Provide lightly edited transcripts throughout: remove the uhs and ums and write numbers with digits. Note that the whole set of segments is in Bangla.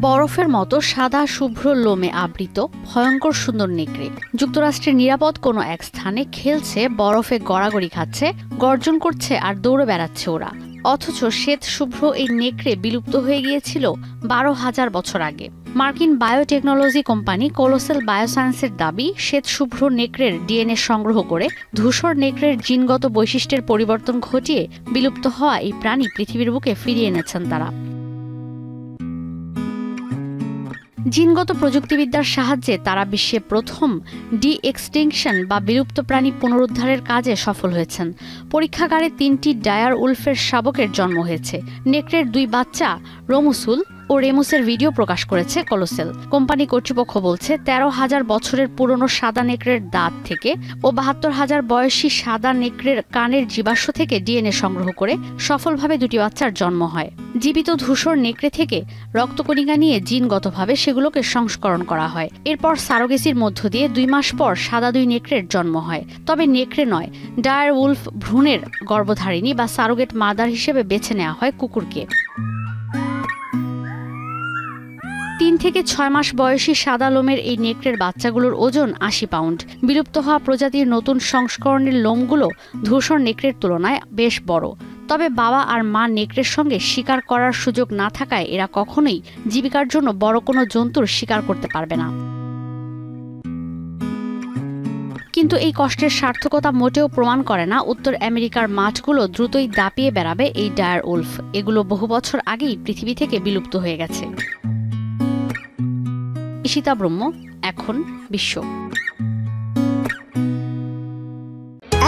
বরফের মতো সাদা শুভ্র লোমে আবৃত ভয়ঙ্কর সুন্দর নেকড়ে যুক্তরাষ্ট্রের নিরাপদ কোনো এক স্থানে খেলছে, বরফে গড়াগড়ি খাচ্ছে, গর্জন করছে আর দৌড়ে বেড়াচ্ছে ওরা। অথচ শ্বেত শুভ্র এই নেকড়ে বিলুপ্ত হয়ে গিয়েছিল 12,000 বছর আগে। মার্কিন বায়োটেকনোলজি কোম্পানি কোলোসেল বায়োসায়েন্সের দাবি, শ্বেত শুভ্র নেকড়ের ডিএনএ সংগ্রহ করে ধূসর নেকড়ের জিনগত বৈশিষ্ট্যের পরিবর্তন ঘটিয়ে বিলুপ্ত হওয়া এই প্রাণী পৃথিবীর বুকে ফিরিয়ে এনেছেন তারা। জিনগত প্রযুক্তিবিদ্যার সাহায্যে তারা বিশ্বে প্রথম ডি এক্সটিংশন বা বিলুপ্ত প্রাণী পুনরুদ্ধারের কাজে সফল হয়েছেন। পরীক্ষাগারে 3টি ডায়ার উলফের শাবকের জন্ম হয়েছে। নেকড়ের 2 বাচ্চা রোমুসুল ও রেমুসের ভিডিও প্রকাশ করেছে কোলোসেল। কোম্পানি কর্তৃপক্ষ বলছে, 13,000 বছরের পুরনো সাদা নেকড়ের দাঁত থেকে ও 72,000 বয়সী সাদা নেকড়ের কানের জীবাশ্ম থেকে ডিএনএ সংগ্রহ করে সফলভাবে 2টি বাচ্চার জন্ম হয়। জীবিত ধূসর নেকড়ে থেকে রক্তকণিকা নিয়ে জিনগতভাবে সেগুলোকে সংস্করণ করা হয়। এরপর সারোগেসির মধ্য দিয়ে 2 মাস পর সাদা 2 নেকড়ের জন্ম হয়। তবে নেকড়ে নয়, ডায়ার উলফ ভ্রূণের গর্ভধারিণী বা সারোগেট মাদার হিসেবে বেছে নেওয়া হয় কুকুরকে। 3 থেকে 6 মাস বয়সী সাদা লোমের এই নেকড়ের বাচ্চাগুলোর ওজন 80 পাউন্ড। বিলুপ্ত হওয়া প্রজাতির নতুন সংস্করণের লোমগুলো ধূসর নেকড়ের তুলনায় বেশ বড়। তবে বাবা আর মা নেকড়ের সঙ্গে শিকার করার সুযোগ না থাকায় এরা কখনোই জীবিকার জন্য বড় কোনো জন্তুর শিকার করতে পারবে না। কিন্তু এই কষ্টের সার্থকতা মোটেও প্রমাণ করে না উত্তর আমেরিকার মাঠগুলো দ্রুতই দাপিয়ে বেড়াবে এই ডায়ার উলফ। এগুলো বহু বছর আগেই পৃথিবী থেকে বিলুপ্ত হয়ে গেছে। ঈশিতা ব্রহ্ম, এখন বিশ্ব।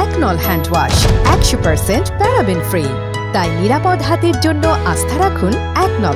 একনল হ্যান্ড ওয়াশ 100% প্যারাবেন ফ্রি, তাই নিরাপদ হাতের জন্য আস্থা রাখুন একনলে।